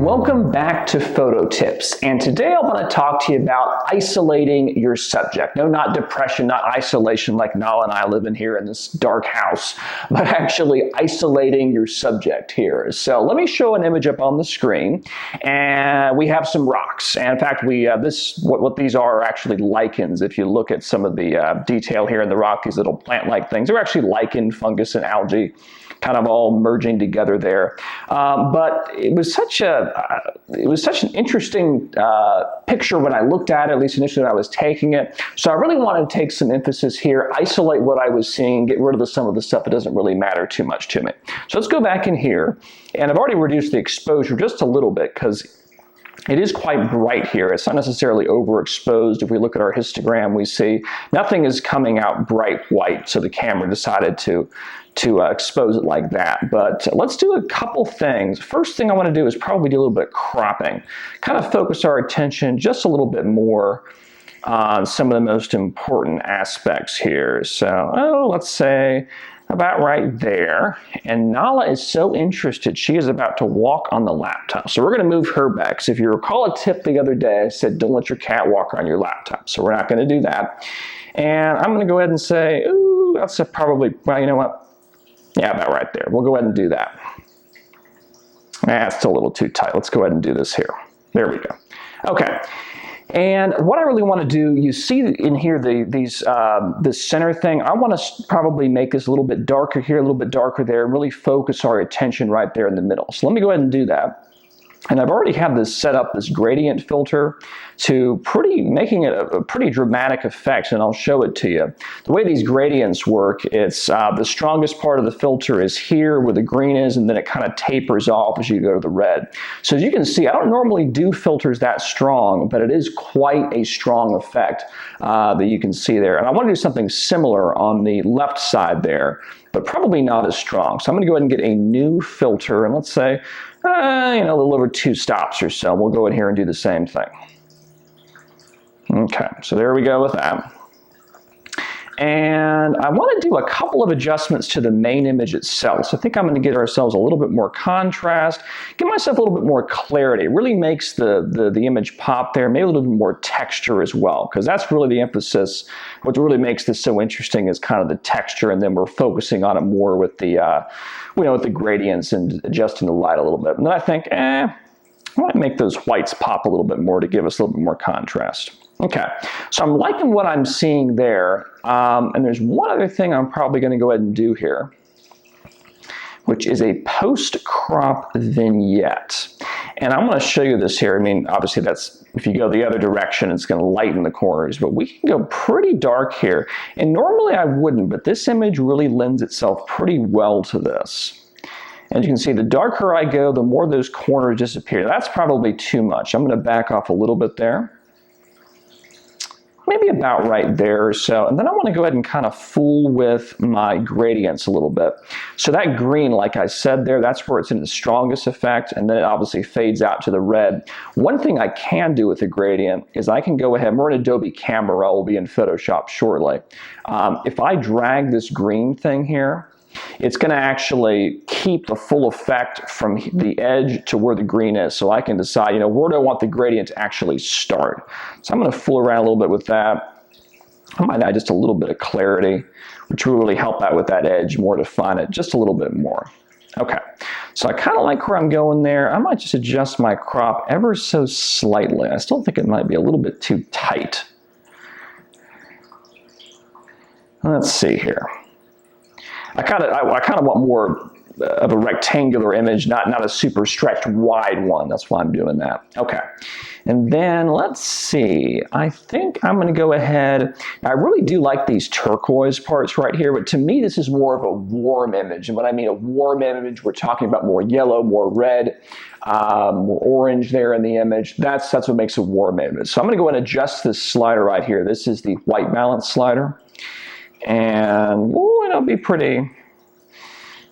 Welcome back to Photo Tips, and today I want to talk to you about isolating your subject. No, not depression, not isolation like Nala and I live in here in this dark house, but actually isolating your subject here. So let me show an image up on the screen, and we have some rocks. And in fact, what these are actually lichens. If you look at some of the detail here in the rock, these little plant-like things, they're actually lichen, fungus, and algae, kind of all merging together there. But it was such an interesting picture when I looked at it, at least initially when I was taking it. So I really wanted to take some emphasis here, isolate what I was seeing, get rid of some of the stuff that doesn't really matter too much to me. So let's go back in here, and I've already reduced the exposure just a little bit because it is quite bright here. It's not necessarily overexposed. If we look at our histogram, we see nothing is coming out bright white, so the camera decided to expose it like that. But let's do a couple things. First thing I want to do is probably do a little bit of cropping. Kind of focus our attention just a little bit more on some of the most important aspects here. So, let's say about right there. And Nala is so interested, she is about to walk on the laptop. So we're going to move her back. So if you recall a tip the other day, I said don't let your cat walk on your laptop. So we're not going to do that. And I'm going to go ahead and say, ooh, that's probably, well, you know what? Yeah, about right there. We'll go ahead and do that. That's still a little too tight. Let's go ahead and do this here. There we go. Okay. And what I really want to do, you see in here this center thing, I want to probably make this a little bit darker here, a little bit darker there, and really focus our attention right there in the middle. So let me go ahead and do that. And I've already had this set up, this gradient filter, to making it a pretty dramatic effect, and I'll show it to you. The way these gradients work, it's the strongest part of the filter is here where the green is, and then it kind of tapers off as you go to the red. So as you can see, I don't normally do filters that strong, but it is quite a strong effect that you can see there. And I want to do something similar on the left side there, but probably not as strong. So I'm going to go ahead and get a new filter, and let's say, a little over 2 stops or so. We'll go in here and do the same thing. Okay, so there we go with that. And I want to do a couple of adjustments to the main image itself. So I think I'm going to get ourselves a little bit more contrast, give myself a little bit more clarity. It really makes the image pop there, maybe a little bit more texture as well, because that's really the emphasis. What really makes this so interesting is kind of the texture, and then we're focusing on it more with the with the gradients and adjusting the light a little bit. And then I think, I want to make those whites pop a little bit more to give us a little bit more contrast. Okay, so I'm liking what I'm seeing there, and there's one other thing I'm probably going to go ahead and do here, which is a post-crop vignette. And I'm going to show you this here. I mean, obviously that's, if you go the other direction, it's going to lighten the corners, but we can go pretty dark here. And normally I wouldn't, but this image really lends itself pretty well to this. As you can see, the darker I go, the more those corners disappear. That's probably too much. I'm going to back off a little bit there. Maybe about right there or so. And then I want to go ahead and kind of fool with my gradients a little bit. So that green, like I said there, that's where it's in the strongest effect, and then it obviously fades out to the red. One thing I can do with the gradient is I can go ahead, we're in Adobe Camera Raw, we'll be in Photoshop shortly. If I drag this green thing here, it's going to actually keep the full effect from the edge to where the green is. So I can decide, where do I want the gradient to actually start? So I'm going to fool around a little bit with that. I might add just a little bit of clarity, which will really help out with that edge more, define it just a little bit more. Okay, so I kind of like where I'm going there. I might just adjust my crop ever so slightly. I still think it might be a little bit too tight. Let's see here. I kind of want more of a rectangular image, not a super stretched wide one. That's why I'm doing that. Okay. And then let's see. I think I'm going to go ahead. I really do like these turquoise parts right here, but to me this is more of a warm image. And when I mean a warm image, we're talking about more yellow, more red, more orange there in the image. That's what makes a warm image. So I'm going to go and adjust this slider right here. This is the white balance slider. And it'll be pretty,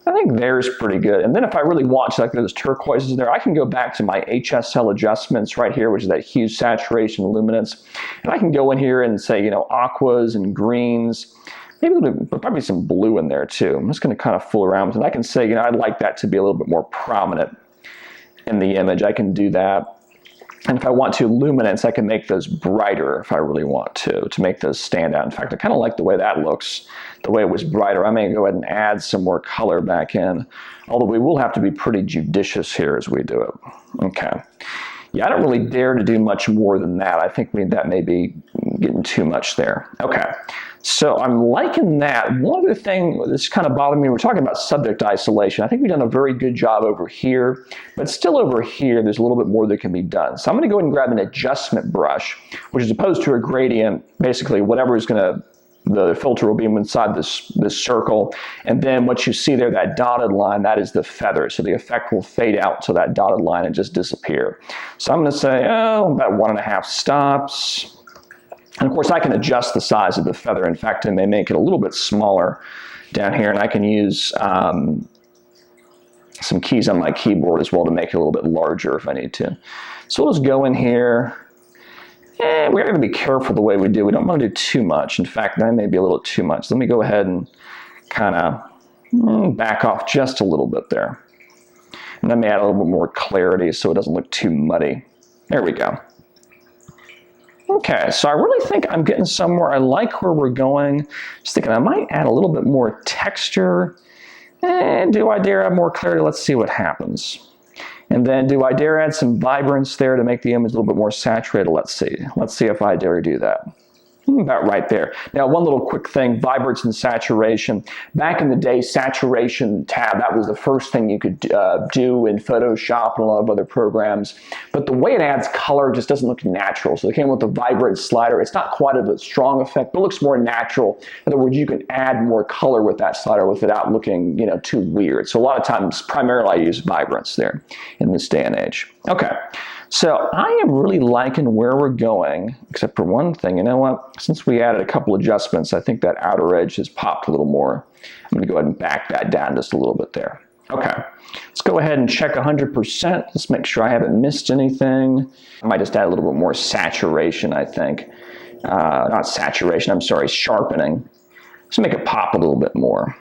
I think there's pretty good. And then if I really want to, like those turquoises there, I can go back to my HSL adjustments right here, which is that hue, saturation, luminance. And I can go in here and say, aquas and greens, maybe probably some blue in there too. I'm just going to kind of fool around with it. And I can say, I'd like that to be a little bit more prominent. in the image, I can do that. And if I want to luminance, I can make those brighter if I really want to make those stand out. In fact, I kind of like the way that looks, the way it was brighter. I may go ahead and add some more color back in, although we will have to be pretty judicious here as we do it. Okay. Yeah, I don't really dare to do much more than that. I think that may be getting too much there. Okay, so I'm liking that. One other thing that's kind of bothering me, we're talking about subject isolation. I think we've done a very good job over here, but still over here, there's a little bit more that can be done. So I'm going to go ahead and grab an adjustment brush, which is opposed to a gradient, basically whatever is going to, the filter will be inside this circle, and then what you see there, that dotted line, that is the feather. So the effect will fade out to that dotted line and just disappear. So I'm going to say, oh, about 1.5 stops. And of course, I can adjust the size of the feather. In fact, I may make it a little bit smaller down here, and I can use some keys on my keyboard as well to make it a little bit larger if I need to. So we'll just go in here. We're going to be careful the way we do. We don't want to do too much. In fact, that may be a little too much. Let me go ahead and kind of back off just a little bit there. And let me add a little bit more clarity so it doesn't look too muddy. There we go. Okay, so I really think I'm getting somewhere. I like where we're going. Just thinking I might add a little bit more texture. And do I dare add more clarity? Let's see what happens. And then do I dare add some vibrance there to make the image a little bit more saturated? Let's see. Let's see if I dare do that. About right there. Now, one little quick thing, vibrance and saturation. Back in the day, saturation tab, that was the first thing you could do in Photoshop and a lot of other programs. But the way it adds color just doesn't look natural. So they came with the vibrance slider. It's not quite a strong effect, but it looks more natural. In other words, you can add more color with that slider without looking, too weird. So a lot of times, primarily I use vibrance there in this day and age. Okay. So I am really liking where we're going, except for one thing. You know what? Since we added a couple adjustments, I think that outer edge has popped a little more. I'm going to go ahead and back that down just a little bit there. Okay, let's go ahead and check 100%. Let's make sure I haven't missed anything. I might just add a little bit more saturation, I think. Not saturation, I'm sorry, sharpening. Let's make it pop a little bit more.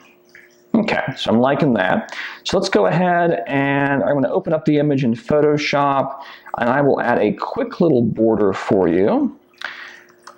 Okay, so I'm liking that. So let's go ahead and I'm going to open up the image in Photoshop, and I will add a quick little border for you.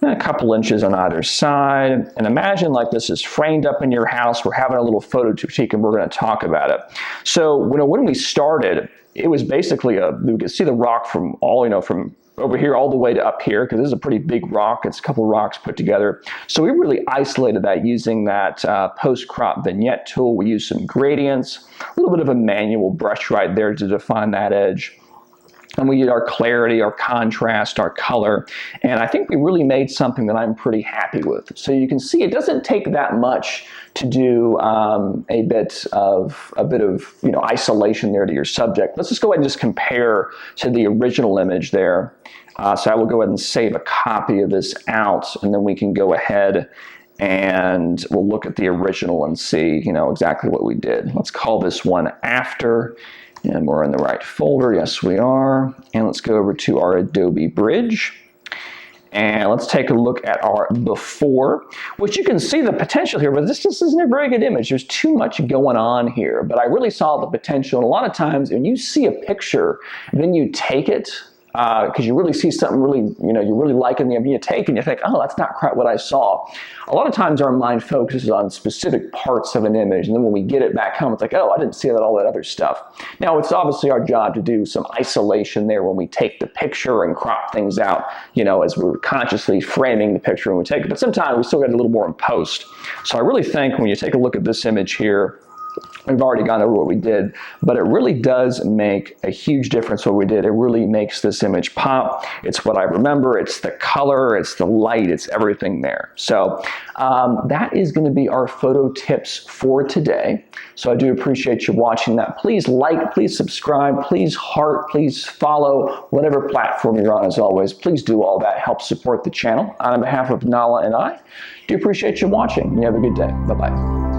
A couple inches on either side. And imagine like this is framed up in your house. We're having a little photo critique and we're going to talk about it. So when we started, it was basically we could see the rock from from over here all the way to up here, because this is a pretty big rock. It's a couple rocks put together. So we really isolated that using that post-crop vignette tool. We used some gradients, a little bit of a manual brush right there to define that edge. And we did our clarity, our contrast, our color, and I think we really made something that I'm pretty happy with. So you can see it doesn't take that much to do a bit of isolation there to your subject. Let's just go ahead and just compare to the original image there. So I will go ahead and save a copy of this out, and then we can go ahead and we'll look at the original and see exactly what we did. Let's call this one after. And we're in the right folder, yes we are. And let's go over to our Adobe Bridge. And let's take a look at our before, which you can see the potential here, but this just isn't a very good image. There's too much going on here, but I really saw the potential. And a lot of times when you see a picture, then you take it, because you really see something really, you really like in the image, you take and you think, oh, that's not quite what I saw. A lot of times our mind focuses on specific parts of an image, and then when we get it back home, it's like, oh, I didn't see all that other stuff. Now, it's obviously our job to do some isolation there when we take the picture and crop things out, as we're consciously framing the picture when we take it. But sometimes we still get a little more in post. So I really think when you take a look at this image here, we've already gone over what we did, but it really does make a huge difference what we did. It really makes this image pop. It's what I remember. It's the color. It's the light. It's everything there. So that is going to be our photo tips for today. So I do appreciate you watching that. Please like, please subscribe, please heart, please follow whatever platform you're on as always. Please do all that. Help support the channel. On behalf of Nala and I do appreciate you watching. You have a good day. Bye-bye.